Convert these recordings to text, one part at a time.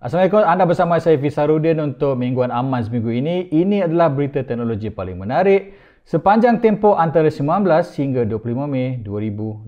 Assalamualaikum, anda bersama saya Fisarudin untuk Mingguan Aman seminggu ini. Ini adalah berita teknologi paling menarik sepanjang tempoh antara 19 hingga 25 Mei 2025.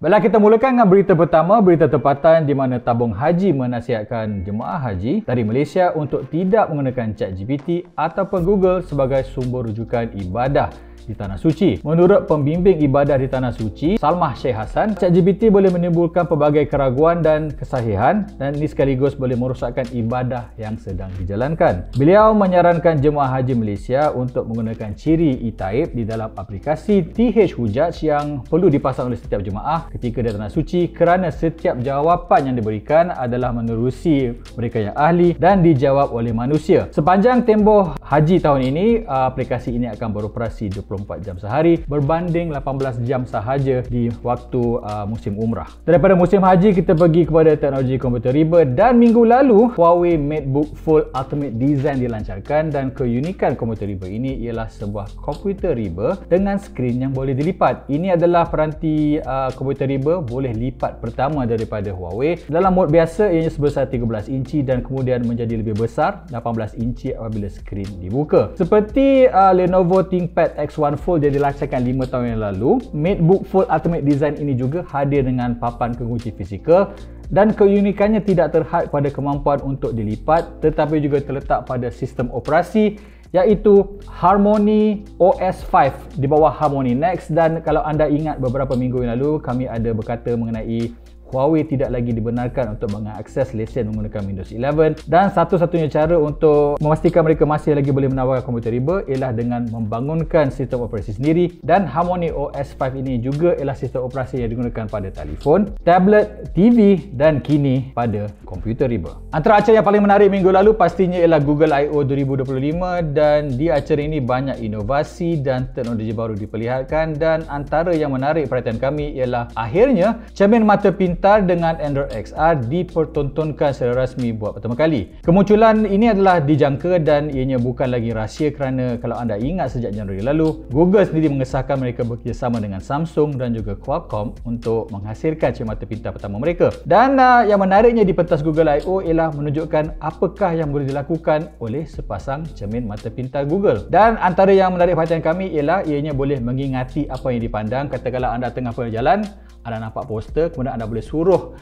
Baiklah, kita mulakan dengan berita pertama, berita tempatan di mana tabung haji menasihatkan jemaah haji dari Malaysia untuk tidak menggunakan ChatGPT ataupun Google sebagai sumber rujukan ibadah di Tanah Suci. Menurut pembimbing ibadah di Tanah Suci, Salmah Syekh Hassan, ChatGPT boleh menimbulkan pelbagai keraguan dan kesahihan dan ini sekaligus boleh merosakkan ibadah yang sedang dijalankan. Beliau menyarankan jemaah haji Malaysia untuk menggunakan ciri e-taib di dalam aplikasi TH Hujaj yang perlu dipasang oleh setiap jemaah ketika di Tanah Suci kerana setiap jawapan yang diberikan adalah menerusi mereka yang ahli dan dijawab oleh manusia. Sepanjang tempoh haji tahun ini, aplikasi ini akan beroperasi 24 jam sehari berbanding 18 jam sahaja di waktu musim umrah. Daripada musim haji, kita pergi kepada teknologi komputer riba dan minggu lalu Huawei MateBook Full Ultimate Design dilancarkan dan keunikan komputer riba ini ialah sebuah komputer riba dengan skrin yang boleh dilipat. Ini adalah peranti komputer riba boleh lipat pertama daripada Huawei. Dalam mod biasa ianya sebesar 13 inci dan kemudian menjadi lebih besar 18 inci apabila skrin dibuka. Seperti Lenovo ThinkPad X1 Fold yang dilancarkan 5 tahun yang lalu, MateBook Full Ultimate Design ini juga hadir dengan papan pengunci fizikal dan keunikannya tidak terhad pada kemampuan untuk dilipat tetapi juga terletak pada sistem operasi iaitu Harmony OS 5 di bawah Harmony Next. Dan kalau anda ingat beberapa minggu yang lalu kami ada berkata mengenai Huawei tidak lagi dibenarkan untuk mengakses lesen menggunakan Windows 11 dan satu-satunya cara untuk memastikan mereka masih lagi boleh menawarkan komputer riba ialah dengan membangunkan sistem operasi sendiri dan Harmony OS 5 ini juga ialah sistem operasi yang digunakan pada telefon, tablet, TV dan kini pada komputer riba. Antara acara yang paling menarik minggu lalu pastinya ialah Google I.O. 2025 dan di acara ini banyak inovasi dan teknologi baru diperlihatkan dan antara yang menarik perhatian kami ialah akhirnya cermin mata pintar dengan Android XR dipertontonkan secara rasmi buat pertama kali. Kemunculan ini adalah dijangka dan ianya bukan lagi rahsia kerana kalau anda ingat sejak Januari lalu, Google sendiri mengesahkan mereka bekerjasama dengan Samsung dan juga Qualcomm untuk menghasilkan cermin mata pintar pertama mereka. Dan yang menariknya di pentas Google I.O. ialah menunjukkan apakah yang boleh dilakukan oleh sepasang cermin mata pintar Google. Dan antara yang menarik perhatian kami ialah ianya boleh mengingati apa yang dipandang. Katakanlah anda tengah berjalan, anda nampak poster, kemudian anda boleh suruh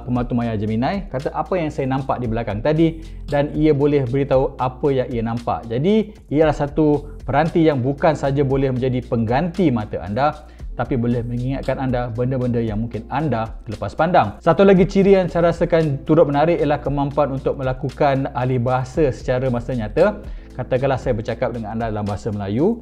pembantu maya Gemini kata apa yang saya nampak di belakang tadi dan ia boleh beritahu apa yang ia nampak. Jadi ialah satu peranti yang bukan saja boleh menjadi pengganti mata anda tapi boleh mengingatkan anda benda-benda yang mungkin anda terlepas pandang. Satu lagi ciri yang saya rasakan turut menarik ialah kemampuan untuk melakukan alih bahasa secara masa nyata. Katakanlah saya bercakap dengan anda dalam bahasa Melayu,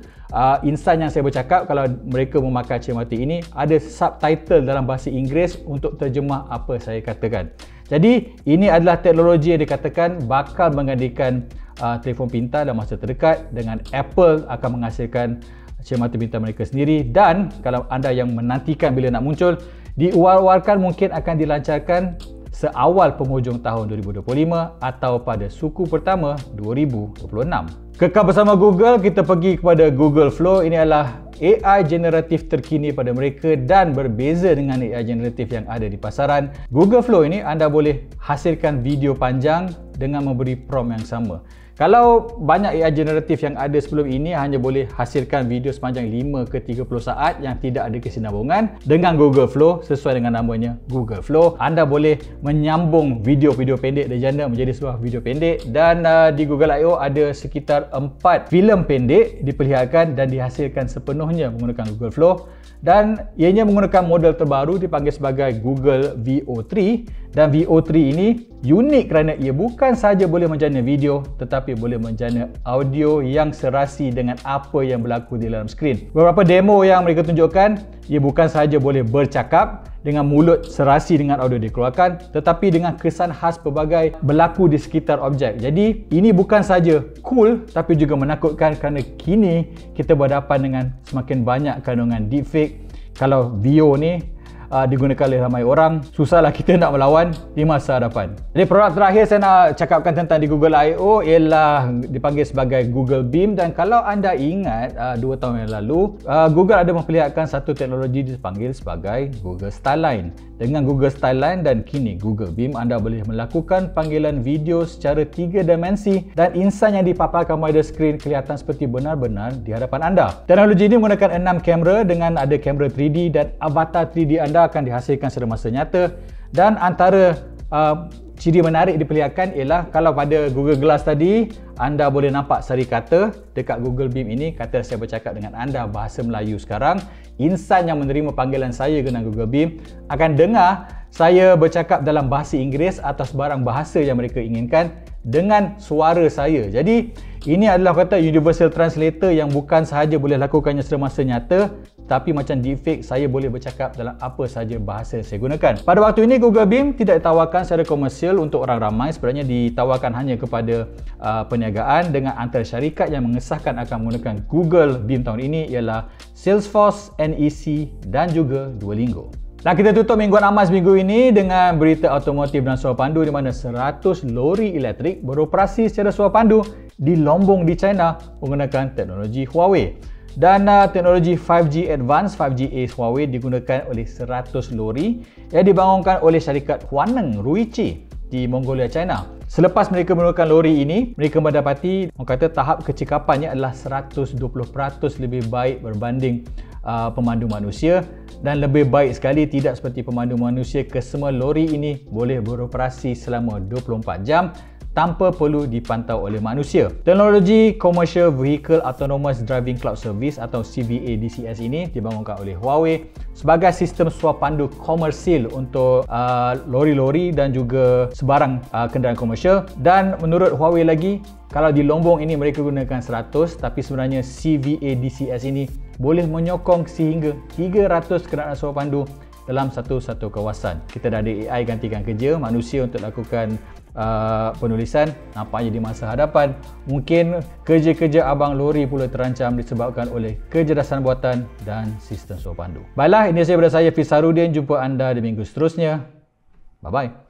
insan yang saya bercakap kalau mereka memakai cermati ini ada subtitle dalam bahasa Inggeris untuk terjemah apa saya katakan. Jadi ini adalah teknologi yang dikatakan bakal menggantikan telefon pintar dalam masa terdekat dengan Apple akan menghasilkan cermati pintar mereka sendiri dan kalau anda yang menantikan bila nak muncul, diwar-warkan mungkin akan dilancarkan seawal penghujung tahun 2025 atau pada suku pertama 2026. Kekal bersama Google, kita pergi kepada Google Flow. Ini adalah AI generatif terkini pada mereka dan berbeza dengan AI generatif yang ada di pasaran. Google Flow ini anda boleh hasilkan video panjang dengan memberi prompt yang sama. Kalau banyak AI generatif yang ada sebelum ini hanya boleh hasilkan video sepanjang 5 ke 30 saat yang tidak ada kesinambungan, dengan Google Flow sesuai dengan namanya Google Flow, anda boleh menyambung video-video pendek dari janda menjadi sebuah video pendek dan di Google I.O. ada sekitar 4 filem pendek diperlihatkan dan dihasilkan sepenuhnya menggunakan Google Flow dan ianya menggunakan model terbaru dipanggil sebagai Google VO3 dan VO3 ini unik kerana ia bukan sahaja boleh menjana video tetapi boleh menjana audio yang serasi dengan apa yang berlaku di dalam skrin. Beberapa demo yang mereka tunjukkan, ia bukan sahaja boleh bercakap dengan mulut serasi dengan audio dikeluarkan tetapi dengan kesan khas pelbagai berlaku di sekitar objek. Jadi ini bukan sahaja cool tapi juga menakutkan kerana kini kita berhadapan dengan semakin banyak kandungan deepfake. Kalau VO ni digunakan oleh ramai orang, susahlah kita nak melawan di masa hadapan. Jadi produk terakhir saya nak cakapkan tentang di Google I.O. ialah dipanggil sebagai Google Beam. Dan kalau anda ingat 2 tahun yang lalu, Google ada memperlihatkan satu teknologi dipanggil sebagai Google Starline. Dengan Google Starline dan kini Google Beam, anda boleh melakukan panggilan video secara 3 dimensi dan insan yang dipaparkan pada skrin kelihatan seperti benar-benar di hadapan anda. Teknologi ini menggunakan 6 kamera dengan ada kamera 3D dan avatar 3D anda akan dihasilkan secara masa nyata. Dan antara ciri menarik diperlihatkan ialah kalau pada Google Glass tadi anda boleh nampak sari kata, dekat Google Beam ini kata saya bercakap dengan anda bahasa Melayu sekarang, insan yang menerima panggilan saya dengan Google Beam akan dengar saya bercakap dalam bahasa Inggeris atau sebarang bahasa yang mereka inginkan dengan suara saya. Jadi ini adalah kata universal translator yang bukan sahaja boleh lakukannya semasa nyata, tapi macam deepfake, saya boleh bercakap dalam apa sahaja bahasa yang saya gunakan. Pada waktu ini Google Beam tidak ditawarkan secara komersial untuk orang ramai, sebenarnya ditawarkan hanya kepada perniagaan dengan antara syarikat yang mengesahkan akan menggunakan Google Beam tahun ini ialah Salesforce, NEC dan juga Duolingo. Dan kita tutup mingguan Amas minggu ini dengan berita automotif dan suapandu di mana 100 lori elektrik beroperasi secara suapandu di Lombong di China menggunakan teknologi Huawei. Dan teknologi 5G Advanced 5G Ace Huawei digunakan oleh 100 lori yang dibangunkan oleh syarikat Huaneng Ruichi di Mongolia, China. Selepas mereka menggunakan lori ini, mereka mendapati tahap kecekapannya adalah 120% lebih baik berbanding pemandu manusia, dan lebih baik sekali tidak seperti pemandu manusia, kesemua lori ini boleh beroperasi selama 24 jam tanpa perlu dipantau oleh manusia. Teknologi Commercial Vehicle Autonomous Driving Cloud Service atau CVA DCS ini dibangunkan oleh Huawei sebagai sistem suapandu komersil untuk lori-lori dan juga sebarang kenderaan komersial. Dan menurut Huawei lagi, kalau di Lombong ini mereka gunakan 100, tapi sebenarnya CVA DCS ini boleh menyokong sehingga 300 kenderaan suapandu dalam satu kawasan. Kita dah ada AI gantikan kerja manusia untuk lakukan penulisan. Nampaknya di masa hadapan mungkin kerja-kerja abang lori pula terancam disebabkan oleh kecerdasan buatan dan sistem suapandu. Baiklah, ini sahaja daripada saya Fiz Sarudin. Jumpa anda di minggu seterusnya. Bye bye.